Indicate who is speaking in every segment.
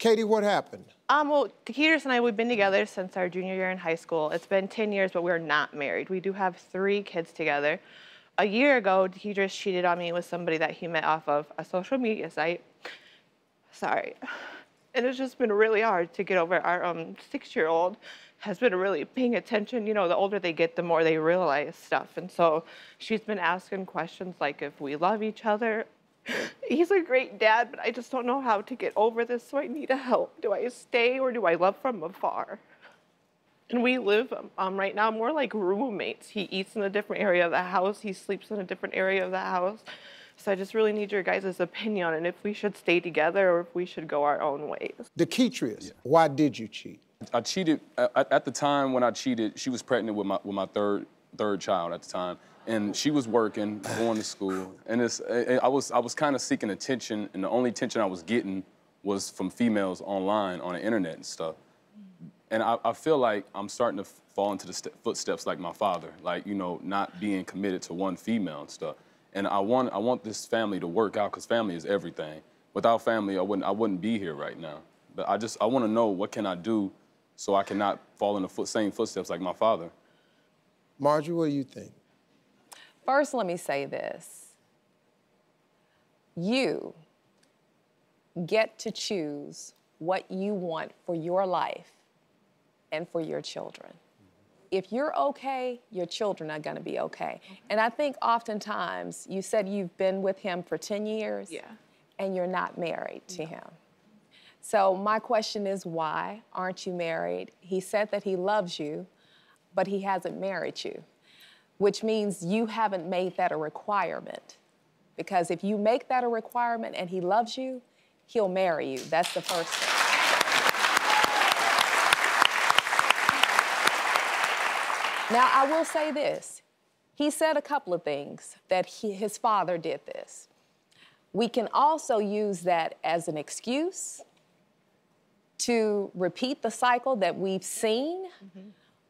Speaker 1: Katie, what happened?
Speaker 2: Well, Deketrius and I, we've been together since our junior year in high school. It's been 10 years, but we're not married. We do have 3 kids together. A year ago, Deketrius cheated on me with somebody that he met off of a social media site. Sorry. And it's just been really hard to get over. Our 6-year-old has been really paying attention. You know, the older they get, the more they realize stuff. And so she's been asking questions like if we love each other. He's a great dad, but I just don't know how to get over this, so I need help. Do I stay or do I love from afar? And we live right now more like roommates. He eats in a different area of the house. He sleeps in a different area of the house. So I just really need your guys' opinion on if we should stay together or if we should go our own ways.
Speaker 1: Deketrius, why did you cheat?
Speaker 3: I cheated, at the time when I cheated, she was pregnant with my third child at the time. And she was working, going to school, and I was kind of seeking attention, and the only attention I was getting was from females online, on the internet and stuff. And I feel like I'm starting to fall into the footsteps like my father, like, you know, not being committed to one female and stuff. And I want this family to work out, because family is everything. Without family, I wouldn't be here right now. But I want to know, what can I do so I cannot fall in the same footsteps like my father?
Speaker 1: Marjorie, what do you think?
Speaker 4: First, let me say this. You get to choose what you want for your life and for your children. If you're okay, your children are gonna be okay. And I think oftentimes, you said you've been with him for 10 years.
Speaker 2: Yeah.
Speaker 4: And you're not married to him. So my question is, why aren't you married? He said that he loves you, but he hasn't married you, which means you haven't made that a requirement. Because if you make that a requirement and he loves you, he'll marry you. That's the first thing. Now, I will say this. He said a couple of things, that his father did this. We can also use that as an excuse to repeat the cycle that we've seen,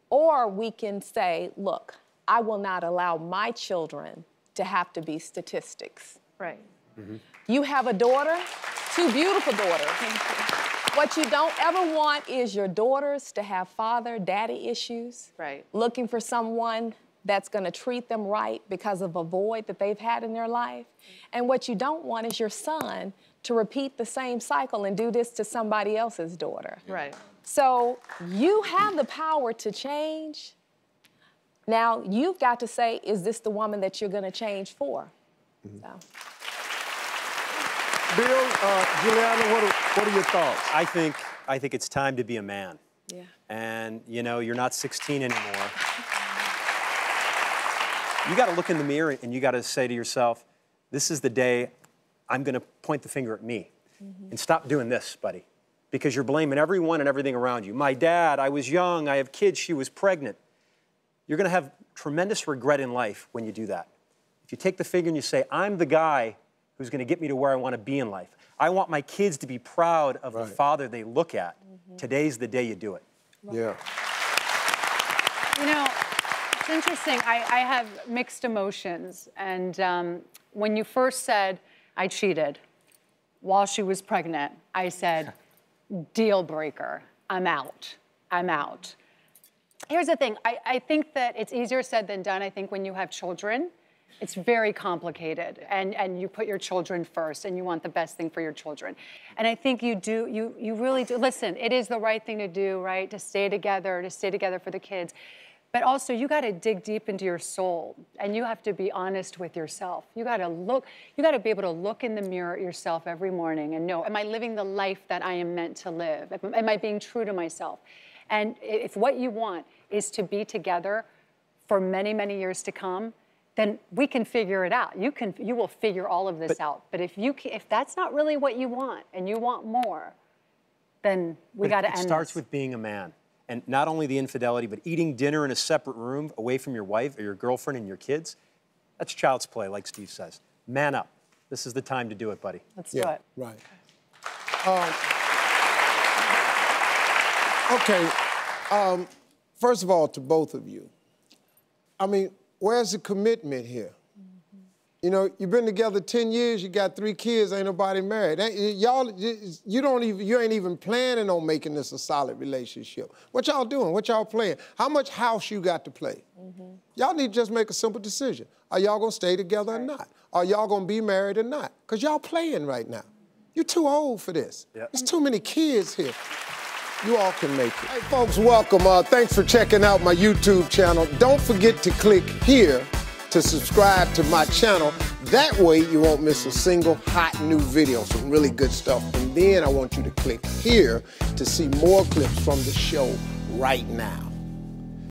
Speaker 4: or we can say, look, I will not allow my children to have to be statistics.
Speaker 2: Right.
Speaker 4: You have a daughter, 2 beautiful daughters. What you don't ever want is your daughters to have father-daddy issues.
Speaker 2: Right.
Speaker 4: Looking for someone that's gonna treat them right because of a void that they've had in their life. And what you don't want is your son to repeat the same cycle and do this to somebody else's daughter.
Speaker 2: Right.
Speaker 4: So you have the power to change. Now, you've got to say, is this the woman that you're gonna change for? So.
Speaker 1: Bill, Giuliana, what are your thoughts?
Speaker 5: I think it's time to be a man.
Speaker 4: Yeah.
Speaker 5: And, you know, you're not 16 anymore. You got to look in the mirror and you got to say to yourself, this is the day I'm going to point the finger at me. And stop doing this, buddy, because you're blaming everyone and everything around you. My dad, I was young, I have kids, she was pregnant. You're going to have tremendous regret in life when you do that. If you take the finger and you say, I'm the guy who's going to get me to where I want to be in life. I want my kids to be proud of the father they look at. Today's the day you do it.
Speaker 1: Yeah.
Speaker 6: You know, it's interesting. I have mixed emotions. And when you first said, I cheated while she was pregnant, I said, deal breaker. I'm out. I'm out. Here's the thing. I think that it's easier said than done. I think when you have children, it's very complicated, and you put your children first, and you want the best thing for your children. And I think you really do. Listen, it is the right thing to do, right? To stay together for the kids. But also, you got to dig deep into your soul, and you have to be honest with yourself. You got to be able to look in the mirror at yourself every morning and know, am I living the life that I am meant to live? Am I being true to myself? And if what you want is to be together for many, many years to come, then we can figure it out. You will figure all of this out. But if that's not really what you want and you want more, then we got to end this.
Speaker 5: It starts with being a man. And not only the infidelity, but eating dinner in a separate room away from your wife or your girlfriend and your kids, that's child's play, like Steve says. Man up. This is the time to do it, buddy.
Speaker 4: Let's do it.
Speaker 1: Right. Okay. First of all, to both of you, I mean, where's the commitment here? You know, you've been together 10 years, you got 3 kids, ain't nobody married. Y'all, you ain't even planning on making this a solid relationship. What y'all doing? What y'all playing? How much house you got to play? Y'all need to just make a simple decision. Are y'all gonna stay together or not? Are y'all gonna be married or not? Because y'all playing right now. You're too old for this. There's too many kids here. You all can make it. Hey, folks, welcome. Thanks for checking out my YouTube channel. Don't forget to click here to subscribe to my channel. That way you won't miss a single hot new video, some really good stuff. And then I want you to click here to see more clips from the show right now.